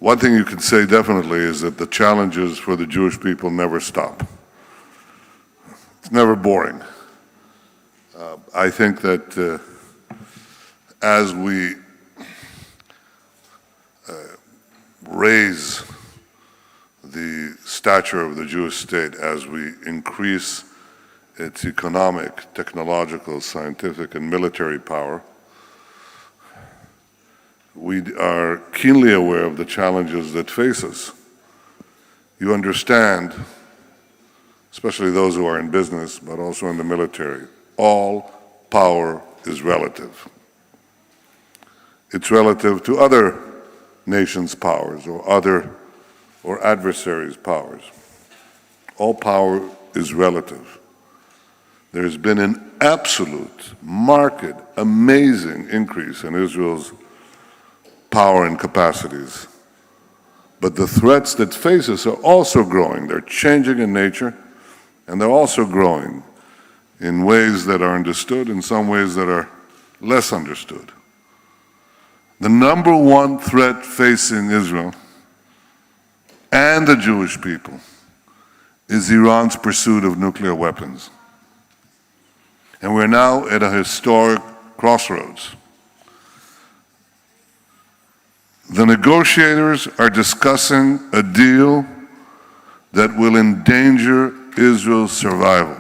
one thing you can say definitely is that the challenges for the Jewish people never stop. It's never boring. I think that as we raise the stature of the Jewish state, as we increase its economic, technological, scientific, and military power, we are keenly aware of the challenges that face us. You understand, especially those who are in business, but also in the military, all power is relative. It's relative to other nations' powers or adversaries' powers. All power is relative. There's been an absolute, marked, amazing increase in Israel's power and capacities. But the threats that face us are also growing. They're changing in nature, and they're also growing in ways that are understood, in some ways that are less understood. The number one threat facing Israel and the Jewish people is Iran's pursuit of nuclear weapons. And we're now at a historic crossroads. The negotiators are discussing a deal that will endanger Israel's survival.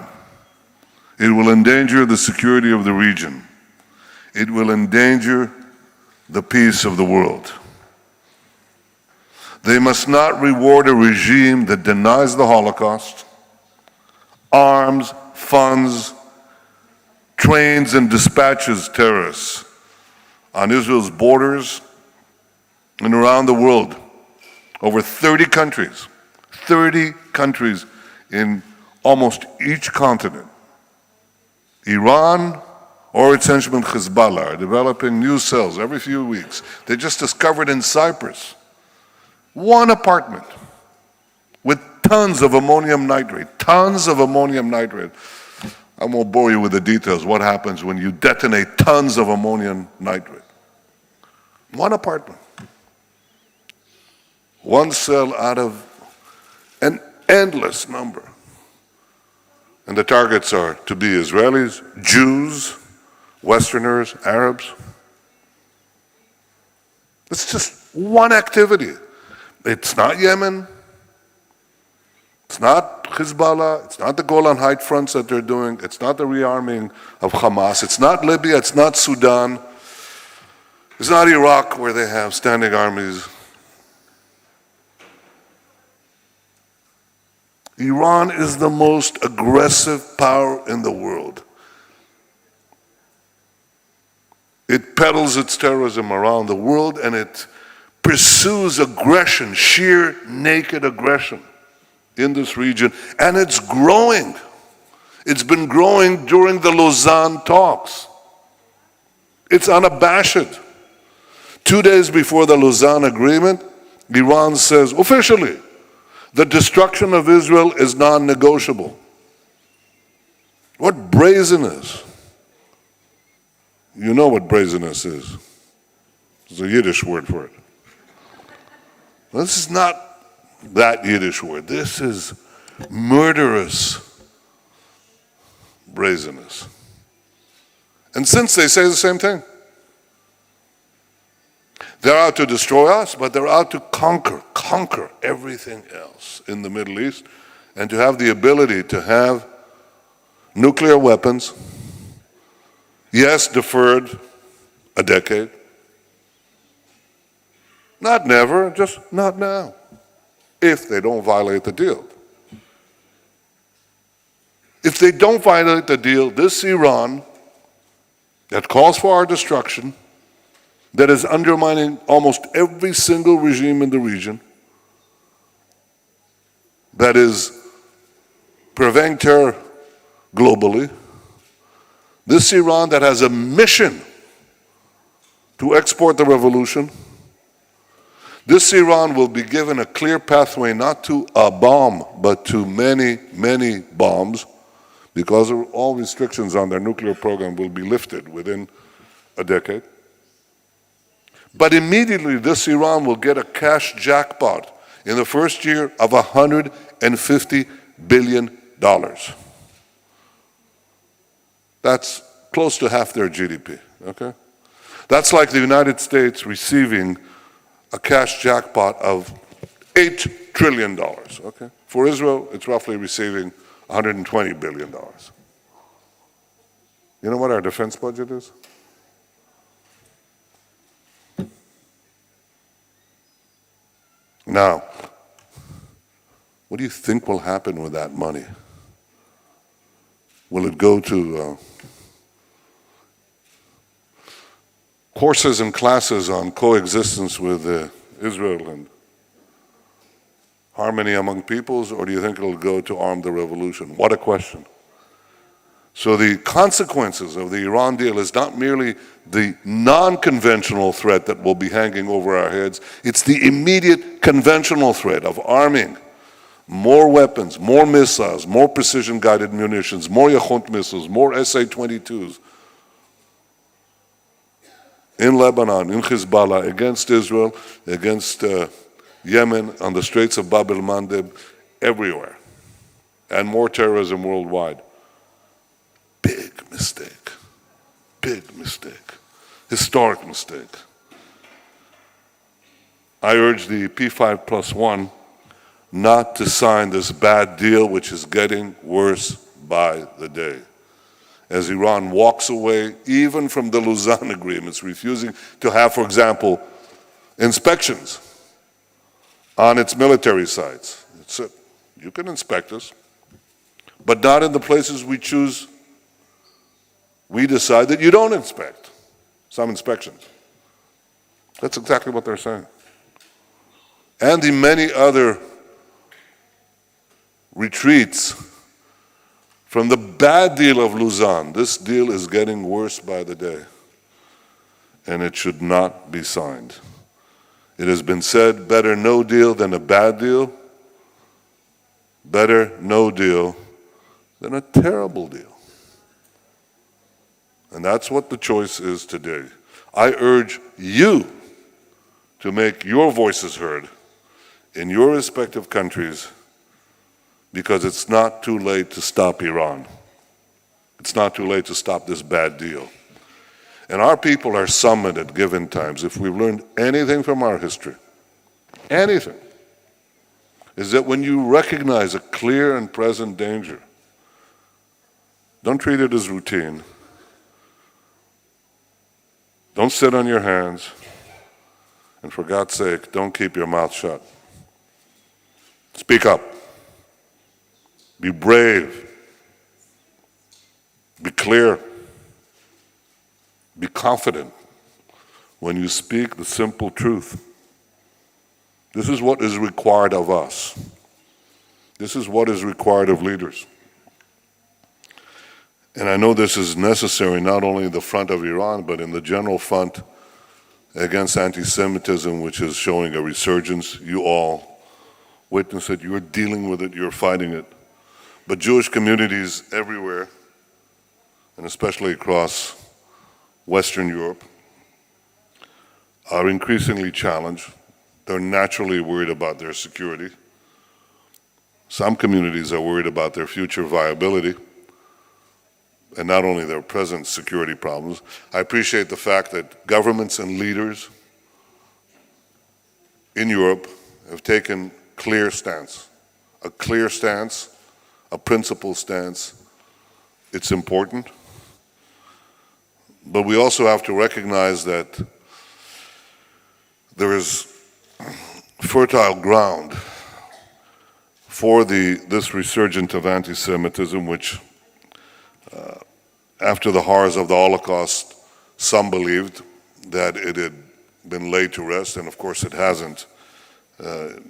It will endanger the security of the region. It will endanger the peace of the world. They must not reward a regime that denies the Holocaust, arms, funds, trains, and dispatches terrorists on Israel's borders and around the world. Over 30 countries in almost each continent. Iran or its henchman Hezbollah are developing new cells every few weeks. They just discovered in Cyprus one apartment with tons of ammonium nitrate. I won't bore you with the details, what happens when you detonate tons of ammonium nitrate. One apartment. One cell out of an endless number. And the targets are to be Israelis, Jews, Westerners, Arabs. It's just one activity. It's not Yemen. It's not Hezbollah. It's not the Golan Heights fronts that they're doing. It's not the rearming of Hamas. It's not Libya. It's not Sudan. It's not Iraq, where they have standing armies. Iran is the most aggressive power in the world. It peddles its terrorism around the world, and it pursues aggression, sheer naked aggression in this region, and it's growing. It's been growing during the Lausanne talks. It's unabashed. 2 days before the Lausanne agreement, Iran says officially, the destruction of Israel is non-negotiable. What brazenness. You know what brazenness is. There's a Yiddish word for it. This is not that Yiddish word. This is murderous brazenness. And since they say the same thing, they're out to destroy us, but they're out to conquer everything else in the Middle East, and to have the ability to have nuclear weapons, yes, deferred a decade. Not never, just not now, if they don't violate the deal. If they don't violate the deal, this Iran that calls for our destruction, that is undermining almost every single regime in the region, that is preventing terror globally, this Iran that has a mission to export the revolution, this Iran will be given a clear pathway not to a bomb, but to many, many bombs, because all restrictions on their nuclear program will be lifted within a decade. But immediately this Iran will get a cash jackpot in the first year of $150 billion. That's close to half their GDP, okay? That's like the United States receiving a cash jackpot of $8 trillion, okay? For Israel, it's roughly receiving $120 billion. You know what our defense budget is? Now, what do you think will happen with that money? Will it go to courses and classes on coexistence with Israel and harmony among peoples, or do you think it'll go to arm the revolution? What a question. So the consequences of the Iran deal is not merely the non-conventional threat that will be hanging over our heads, it's the immediate conventional threat of arming more weapons, more missiles, more precision-guided munitions, more Yachont missiles, more SA-22s in Lebanon, in Hezbollah, against Israel, against Yemen, on the Straits of Bab el-Mandeb, everywhere, and more terrorism worldwide. Big mistake, historic mistake. I urge the P5+1 not to sign this bad deal, which is getting worse by the day. As Iran walks away, even from the Lausanne agreements, refusing to have, for example, inspections on its military sites. It's you can inspect us, but not in the places we choose. We decide that you don't inspect some inspections. That's exactly what they're saying. And the many other retreats from the bad deal of Lausanne. This deal is getting worse by the day, and it should not be signed. It has been said, better no deal than a bad deal, better no deal than a terrible deal. And that's what the choice is today. I urge you to make your voices heard in your respective countries, because it's not too late to stop Iran. It's not too late to stop this bad deal. And our people are summoned at given times. If we've learned anything from our history, anything, is that when you recognize a clear and present danger, don't treat it as routine. Don't sit on your hands. And for God's sake, don't keep your mouth shut. Speak up. Be brave. Be clear. Be confident when you speak the simple truth. This is what is required of us. This is what is required of leaders. And I know this is necessary not only in the front of Iran, but in the general front against anti-Semitism, which is showing a resurgence. You all witness it, you're dealing with it, you're fighting it. But Jewish communities everywhere, and especially across Western Europe, are increasingly challenged. They're naturally worried about their security. Some communities are worried about their future viability, and not only their present security problems. I appreciate the fact that governments and leaders in Europe have taken a clear stance, a principled stance. It's important. But we also have to recognize that there is fertile ground for this resurgence of anti-Semitism, which after the horrors of the Holocaust, some believed that it had been laid to rest, and of course it hasn't. The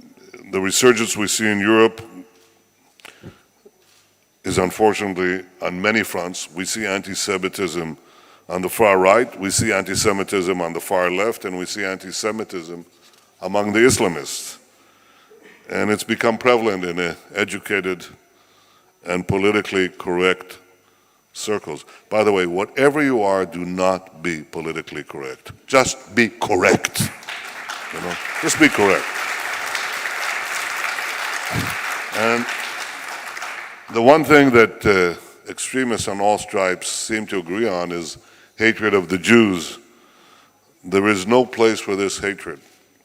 resurgence we see in Europe is unfortunately on many fronts. We see anti-Semitism on the far right, we see anti-Semitism on the far left, and we see anti-Semitism among the Islamists. And it's become prevalent in an educated and politically correct circles. By the way, whatever you are, do not be politically correct. Just be correct. You know, just be correct. And the one thing that extremists on all stripes seem to agree on is hatred of the Jews. There is no place for this hatred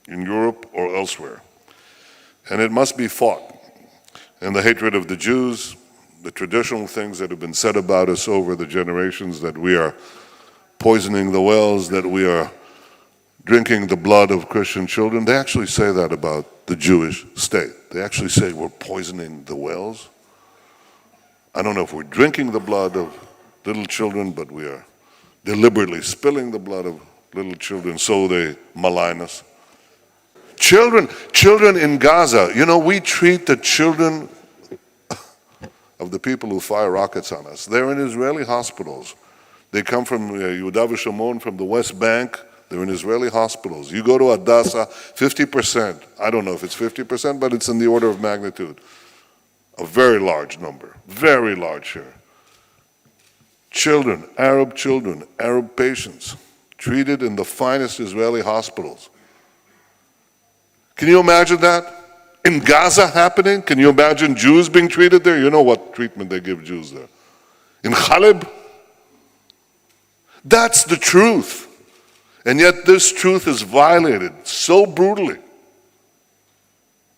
in Europe or elsewhere. And it must be fought. And the hatred of the Jews, the traditional things that have been said about us over the generations, that we are poisoning the wells, that we are drinking the blood of Christian children, they actually say that about the Jewish state. They actually say we're poisoning the wells. I don't know if we're drinking the blood of little children, but we are deliberately spilling the blood of little children, so they malign us. Children in Gaza, you know, we treat the children of the people who fire rockets on us. They're in Israeli hospitals. They come from Yehuda v'Shomron, from the West Bank. They're in Israeli hospitals. You go to Hadassah, 50%. I don't know if it's 50%, but it's in the order of magnitude. A very large number, very large share. Children, Arab patients, treated in the finest Israeli hospitals. Can you imagine that? In Gaza happening? Can you imagine Jews being treated there? You know what treatment they give Jews there. In Khalib? That's the truth. And yet this truth is violated so brutally.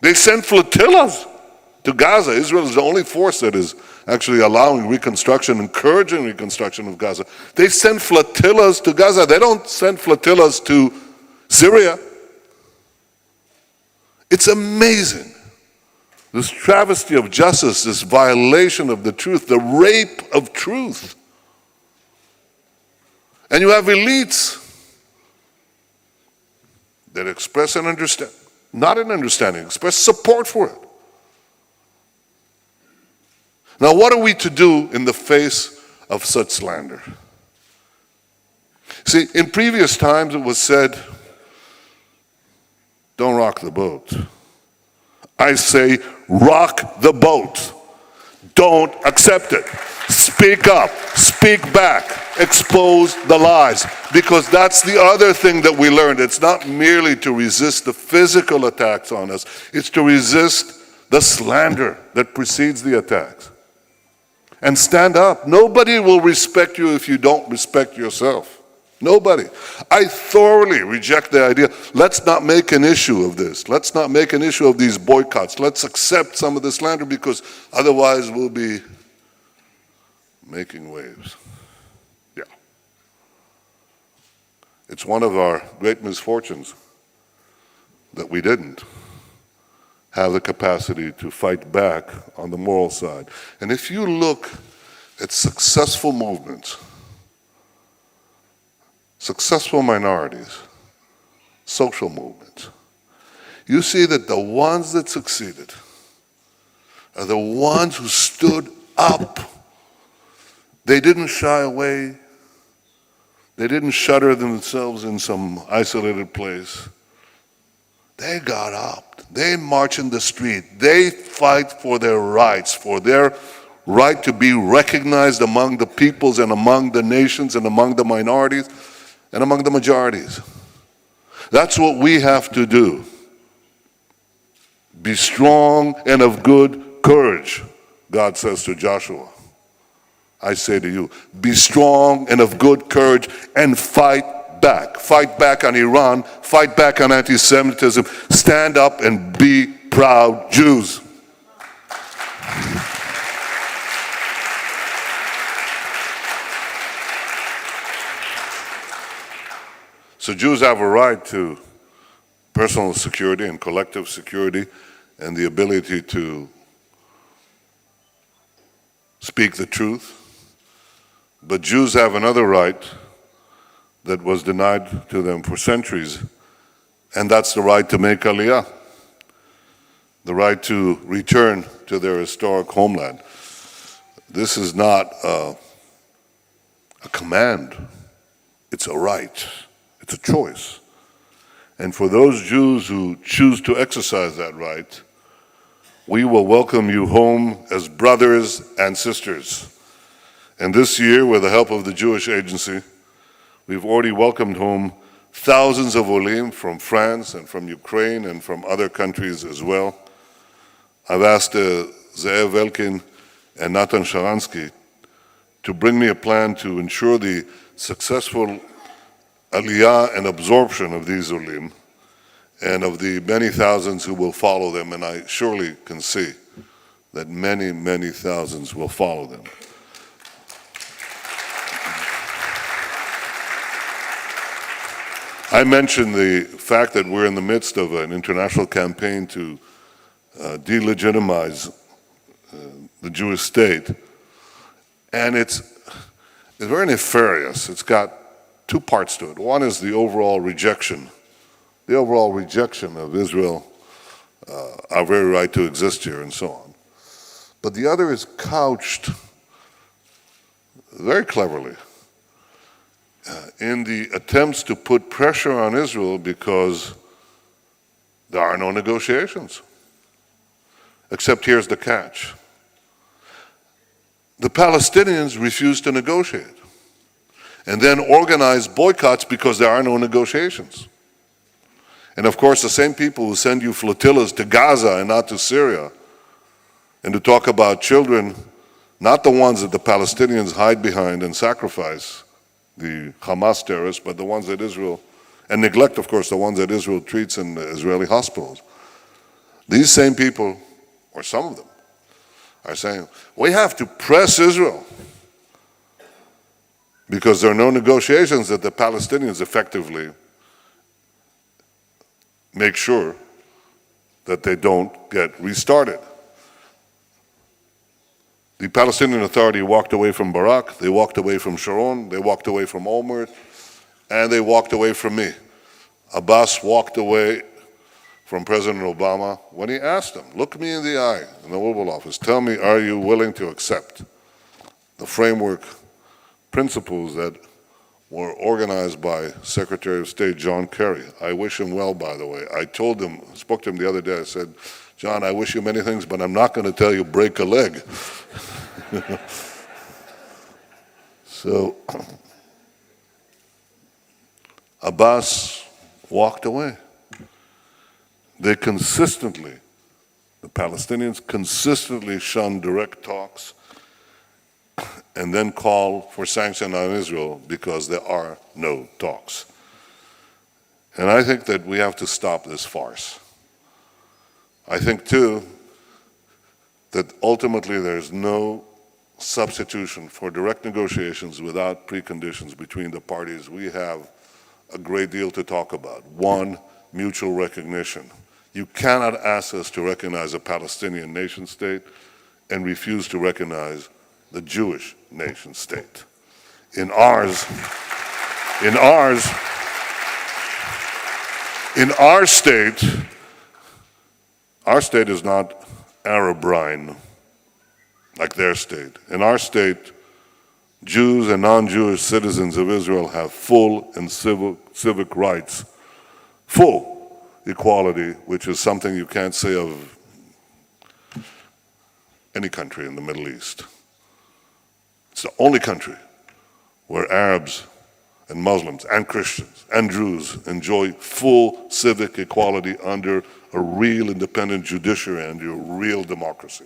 They send flotillas to Gaza. Israel is the only force that is actually allowing reconstruction, encouraging reconstruction of Gaza. They send flotillas to Gaza. They don't send flotillas to Syria. It's amazing. This travesty of justice, this violation of the truth, the rape of truth. And you have elites that express an understanding, not an understanding, express support for it. Now, what are we to do in the face of such slander? See, in previous times it was said, don't rock the boat. I say, rock the boat. Don't accept it. Speak up, speak back, expose the lies. Because that's the other thing that we learned. It's not merely to resist the physical attacks on us, it's to resist the slander that precedes the attacks. And stand up. Nobody will respect you if you don't respect yourself. Nobody. I thoroughly reject the idea, let's not make an issue of this. Let's not make an issue of these boycotts. Let's accept some of the slander because otherwise we'll be making waves. Yeah. It's one of our great misfortunes that we didn't have the capacity to fight back on the moral side. And if you look at successful movements, successful minorities, social movements, you see that the ones that succeeded are the ones who stood up. They didn't shy away. They didn't shutter themselves in some isolated place. They got up. They march in the street. They fight for their rights, for their right to be recognized among the peoples and among the nations and among the minorities and among the majorities. That's what we have to do. Be strong and of good courage, God says to Joshua. I say to you, be strong and of good courage and fight back. Fight back on Iran, fight back on antisemitism. Stand up and be proud Jews. So Jews have a right to personal security and collective security and the ability to speak the truth. But Jews have another right that was denied to them for centuries, and that's the right to make Aliyah, the right to return to their historic homeland. This is not a command, it's a right, it's a choice. And for those Jews who choose to exercise that right, we will welcome you home as brothers and sisters. And this year, with the help of the Jewish Agency, we've already welcomed home thousands of Olim from France and from Ukraine and from other countries as well. I've asked Ze'ev Elkin and Natan Sharansky to bring me a plan to ensure the successful aliyah and absorption of these Olim and of the many thousands who will follow them, and I surely can see that many, many thousands will follow them. I mentioned the fact that we're in the midst of an international campaign to delegitimize the Jewish state, and it's very nefarious. It's got two parts to it. One is the overall rejection of Israel, our very right to exist here, and so on. But the other is couched very cleverly in the attempts to put pressure on Israel because there are no negotiations. Except here's the catch. The Palestinians refuse to negotiate and then organize boycotts because there are no negotiations. And of course, the same people who send you flotillas to Gaza and not to Syria, and to talk about children, not the ones that the Palestinians hide behind and sacrifice, the Hamas terrorists, but the ones that Israel, and neglect, of course, the ones that Israel treats in the Israeli hospitals. These same people, or some of them, are saying, we have to press Israel because there are no negotiations that the Palestinians effectively make sure that they don't get restarted. The Palestinian Authority walked away from Barak, they walked away from Sharon, they walked away from Olmert, and they walked away from me. Abbas walked away from President Obama when he asked him, look me in the eye in the Oval Office, tell me, are you willing to accept the framework principles that were organized by Secretary of State John Kerry? I wish him well, by the way. I told him, spoke to him the other day, I said, John, I wish you many things, but I'm not going to tell you break a leg. So Abbas walked away. They consistently, the Palestinians consistently shun direct talks and then call for sanction on Israel because there are no talks. And I think that we have to stop this farce. I think, too, that ultimately there's no substitution for direct negotiations without preconditions between the parties. We have a great deal to talk about. One, mutual recognition. You cannot ask us to recognize a Palestinian nation state and refuse to recognize the Jewish nation state. In our state, our state is not Arab Rhine like their state. In our state, Jews and non-Jewish citizens of Israel have full and civic rights, full equality, which is something you can't say of any country in the Middle East. It's the only country where Arabs and Muslims and Christians and Jews enjoy full civic equality under a real independent judiciary and a real democracy.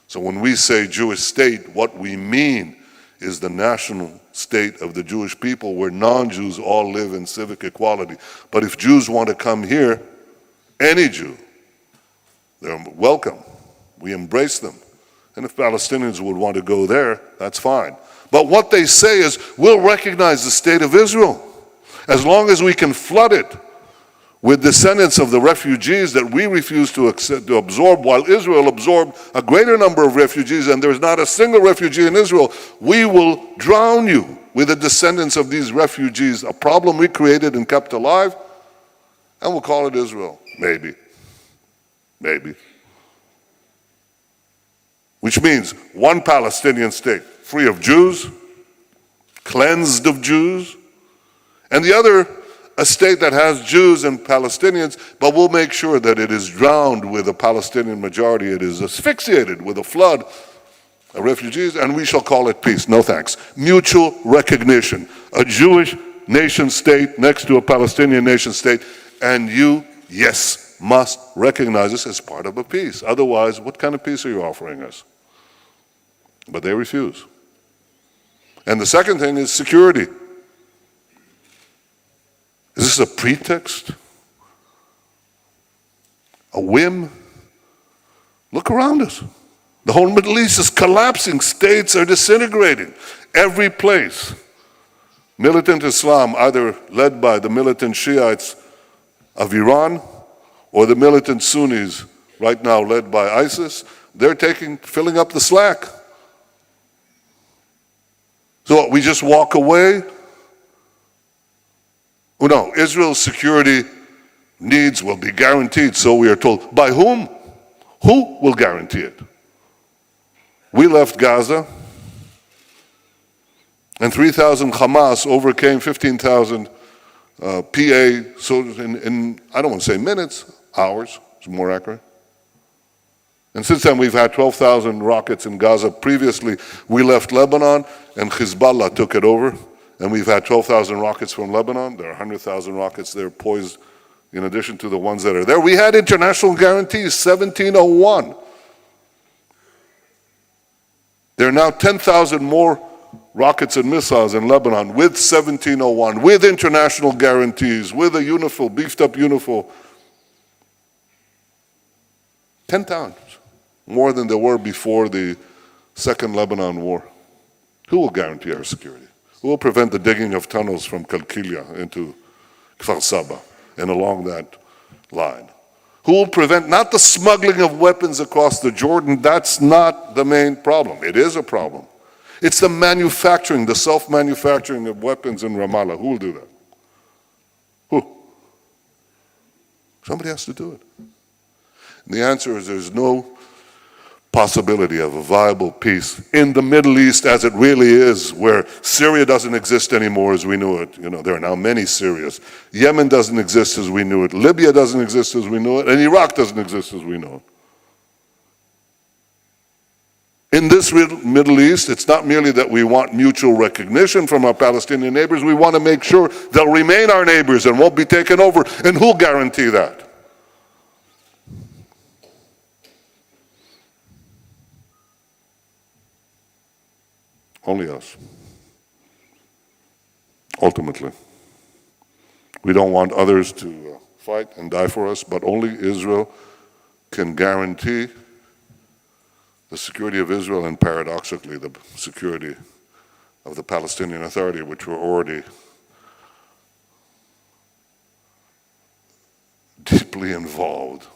So when we say Jewish state, what we mean is the national state of the Jewish people where non-Jews all live in civic equality. But if Jews want to come here, any Jew, they're welcome. We embrace them. And if Palestinians would want to go there, that's fine. But what they say is, we'll recognize the state of Israel as long as we can flood it with descendants of the refugees that we refuse to absorb, while Israel absorbed a greater number of refugees, and there's not a single refugee in Israel. We will drown you with the descendants of these refugees, a problem we created and kept alive, and we'll call it Israel. Maybe. Maybe. Which means one Palestinian state, free of Jews, cleansed of Jews, and the other a state that has Jews and Palestinians, but we'll make sure that it is drowned with a Palestinian majority. It is asphyxiated with a flood refugees, and we shall call it peace. No thanks. Mutual recognition. A Jewish nation state next to a Palestinian nation state, and you, yes, must recognize us as part of a peace. Otherwise, what kind of peace are you offering us? But they refuse. And the second thing is security. Is this a pretext? A whim? Look around us. The whole Middle East is collapsing. States are disintegrating. Every place. Militant Islam, either led by the militant Shiites of Iran or the militant Sunnis, right now led by ISIS, they're filling up the slack. So what, we just walk away? Oh no, Israel's security needs will be guaranteed, so we are told. By whom? Who will guarantee it? We left Gaza, and 3,000 Hamas overcame 15,000 PA, so in, I don't want to say minutes, hours is more accurate. And since then we've had 12,000 rockets in Gaza. Previously we left Lebanon and Hezbollah took it over, and we've had 12,000 rockets from Lebanon. There are 100,000 rockets there poised in addition to the ones that are there. We had international guarantees, 1701. There are now 10,000 more rockets and missiles in Lebanon with 1701, with international guarantees, with a UNIFIL, beefed up UNIFIL. 10 times more than there were before the Second Lebanon War. Who will guarantee our security? Who will prevent the digging of tunnels from Kalkilia into Kfar Saba and along that line? Who will prevent not the smuggling of weapons across the Jordan? That's not the main problem. It is a problem. It's the manufacturing, the self-manufacturing of weapons in Ramallah. Who will do that? Who? Somebody has to do it. And the answer is there's no possibility of a viable peace in the Middle East as it really is, where Syria doesn't exist anymore as we knew it. You know, there are now many Syrias. Yemen doesn't exist as we knew it. Libya doesn't exist as we knew it. And Iraq doesn't exist as we know it. In this Middle East, it's not merely that we want mutual recognition from our Palestinian neighbors. We want to make sure they'll remain our neighbors and won't be taken over. And who'll guarantee that? Only us. Ultimately. We don't want others to fight and die for us, but only Israel can guarantee the security of Israel and, paradoxically, the security of the Palestinian Authority, which we're already deeply involved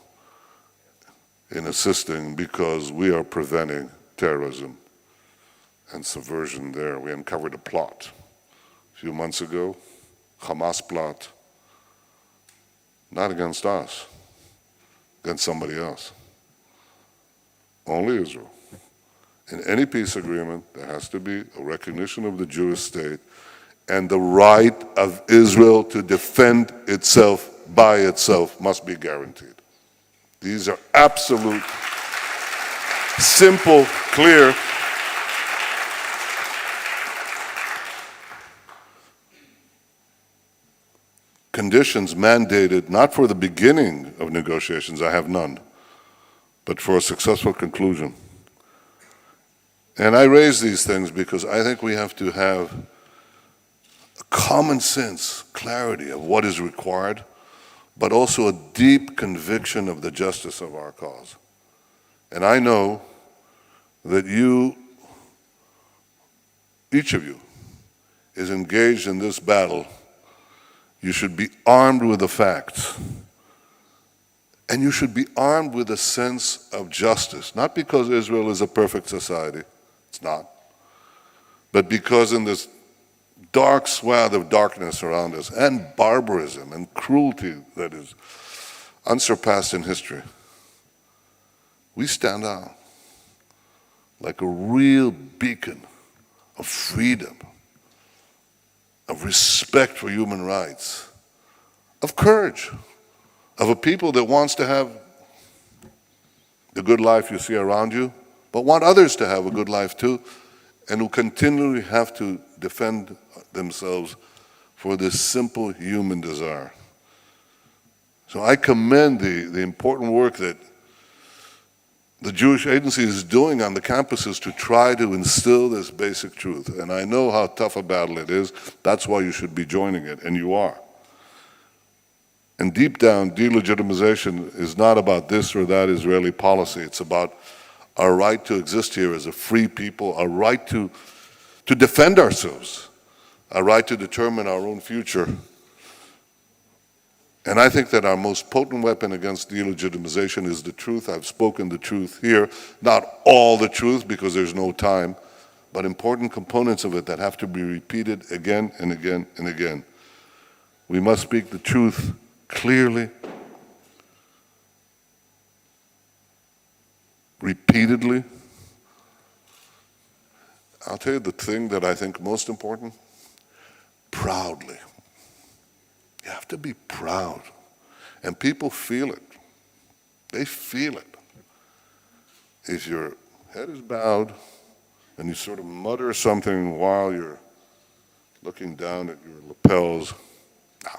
in assisting, because we are preventing terrorism and subversion there. We uncovered a plot a few months ago, Hamas plot, not against us, against somebody else. Only Israel. In any peace agreement, there has to be a recognition of the Jewish state and the right of Israel to defend itself by itself must be guaranteed. These are absolute, simple, clear conditions mandated not for the beginning of negotiations, I have none, but for a successful conclusion. And I raise these things because I think we have to have a common sense, clarity of what is required, but also a deep conviction of the justice of our cause. And I know that you, each of you, is engaged in this battle. You should be armed with the facts. And you should be armed with a sense of justice, not because Israel is a perfect society, it's not, but because in this dark swath of darkness around us, and barbarism and cruelty that is unsurpassed in history, we stand out like a real beacon of freedom, of respect for human rights, of courage, of a people that wants to have the good life you see around you, but want others to have a good life too, and who continually have to defend themselves for this simple human desire. So I commend the important work that the Jewish Agency is doing on the campuses to try to instill this basic truth. And I know how tough a battle it is. That's why you should be joining it, and you are. And deep down, delegitimization is not about this or that Israeli policy. It's about our right to exist here as a free people, our right to defend ourselves, our right to determine our own future. And I think that our most potent weapon against delegitimization is the truth. I've spoken the truth here, not all the truth because there's no time, but important components of it that have to be repeated again and again and again. We must speak the truth clearly, repeatedly. I'll tell you the thing that I think most important, proudly. You have to be proud. And people feel it. They feel it. If your head is bowed and you sort of mutter something while you're looking down at your lapels, no.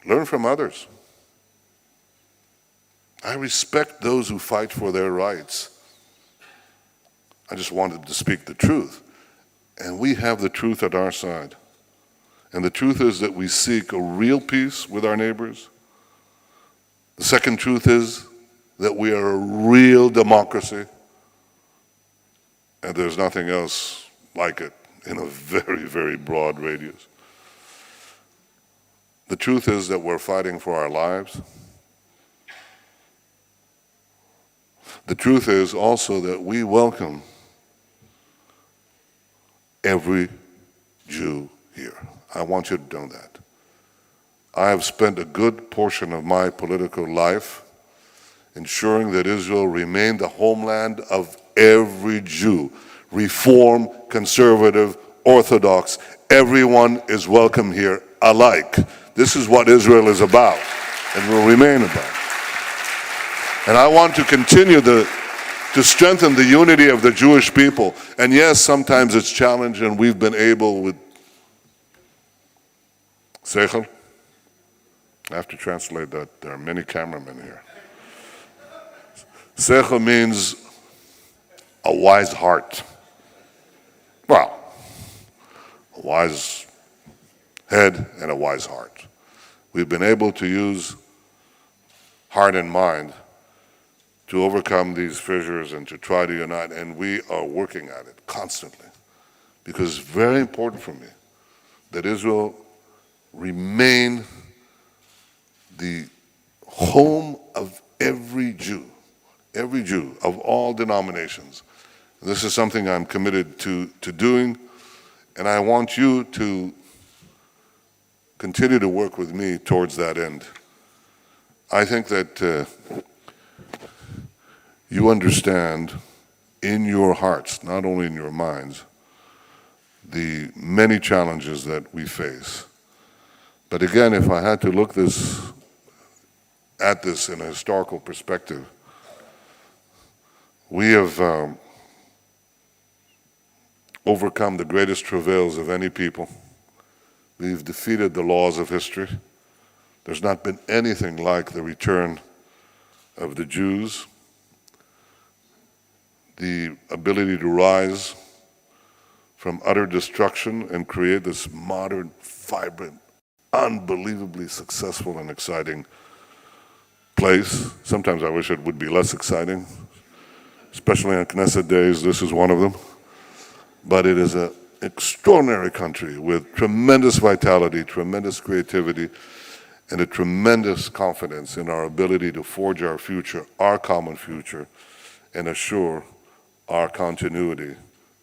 Learn from others. I respect those who fight for their rights. I just wanted to speak the truth. And we have the truth at our side. And the truth is that we seek a real peace with our neighbors. The second truth is that we are a real democracy. And there's nothing else like it in a very, very broad radius. The truth is that we're fighting for our lives. The truth is also that we welcome every Jew here. I want you to know that. I have spent a good portion of my political life ensuring that Israel remained the homeland of every Jew. Reform, conservative, Orthodox, everyone is welcome here alike. This is what Israel is about and will remain about. And I want to continue to strengthen the unity of the Jewish people. And yes, sometimes it's challenging, and we've been able with Seichel. I have to translate that. There are many cameramen here. Seichel means a wise heart. Well, a wise head and a wise heart. We've been able to use heart and mind to overcome these fissures and to try to unite, and we are working at it constantly. Because it's very important for me that Israel remain the home of every Jew of all denominations. This is something I'm committed to doing, and I want you to continue to work with me towards that end. I think that you understand in your hearts, not only in your minds, the many challenges that we face. But again, if I had to look at this in a historical perspective, we have overcome the greatest travails of any people. We've defeated the laws of history. There's not been anything like the return of the Jews, the ability to rise from utter destruction and create this modern, vibrant, unbelievably successful and exciting place. Sometimes I wish it would be less exciting, especially on Knesset days. This is one of them. But it is an extraordinary country with tremendous vitality, tremendous creativity, and a tremendous confidence in our ability to forge our future, our common future, and assure our continuity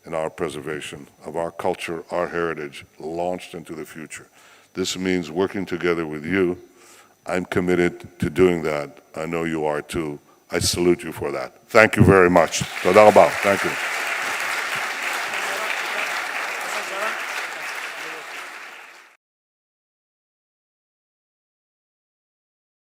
and our preservation of our culture, our heritage, launched into the future. This means working together with you. I'm committed to doing that. I know you are too. I salute you for that. Thank you very much. Toda rabah. Thank you.